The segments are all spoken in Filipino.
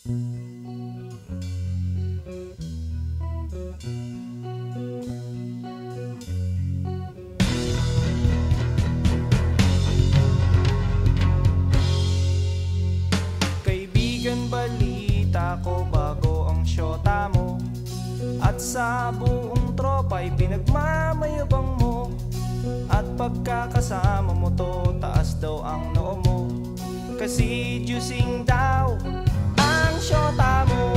Kaibigan, balita ko bago ang syota mo, at sa buong tropa'y pinagmamayabang mo. At pagkakasama mo to, taas daw ang noo mo, kasi juicing daw ang syota mo.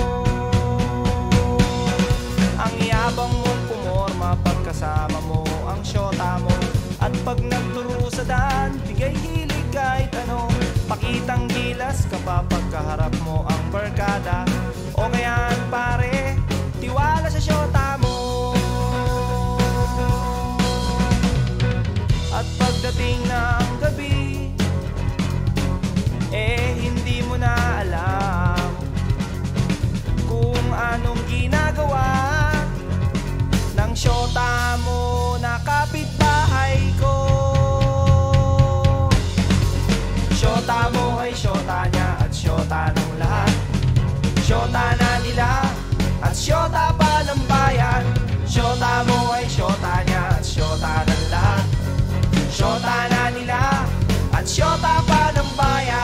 Ang yabang mong pumorma pagkasama mo ang syota mo, at pag nagturo sa daan, bigay hilig kahit ano. Pakitang gilas kapag pagkaharap mo ang barkada, o ngayon pare, tiwala sa syota mo. At pagdating ng gabi, hindi mo na alam kung anong ginagawa ng syota mo na kapitbahay ko. Syota mo ay syota niya at syota ng lahat. Syota na nila at syota pa ng bayan. Syota mo ay syota niya at syota ng lahat. Syota na nila at syota pa ng bayan.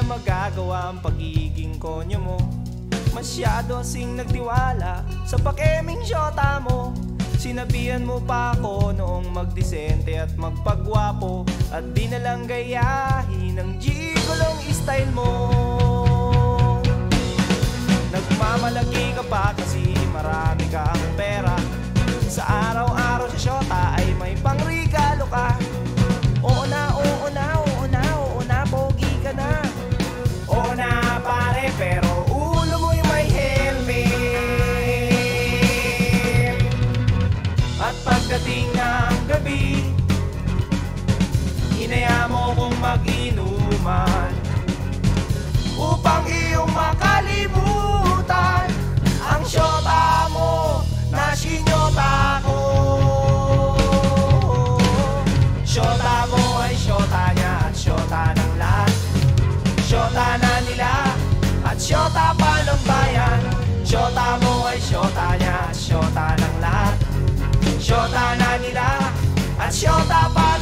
Magagawa ang pagiging konyo mo, masyado asing nagtiwala sa pakeming syota mo. Sinabihan mo pa ako noong magdisente at magpagwapo, at di nalang gayahin ang gigolong style mo. Nagmamalagi ka pa kasi marami ka ang pera, sa araw-araw sa syota ay may pangregalo ka. Oo na, oo na, oo na, oo na, pogi ka na. Oo na pare, pero ulo mo'y may helmet. At pagdating ng gabi, hinaya mo kong mag-inuman upang iyong makalimutan ang syota mo na sinyota ko. Syota mo ay syota niya at syota ng lahat. Syota na nila at syota pa ng bayan. Syota mo ay syota niya at syota ng lahat. Syota na nila at syota pa ng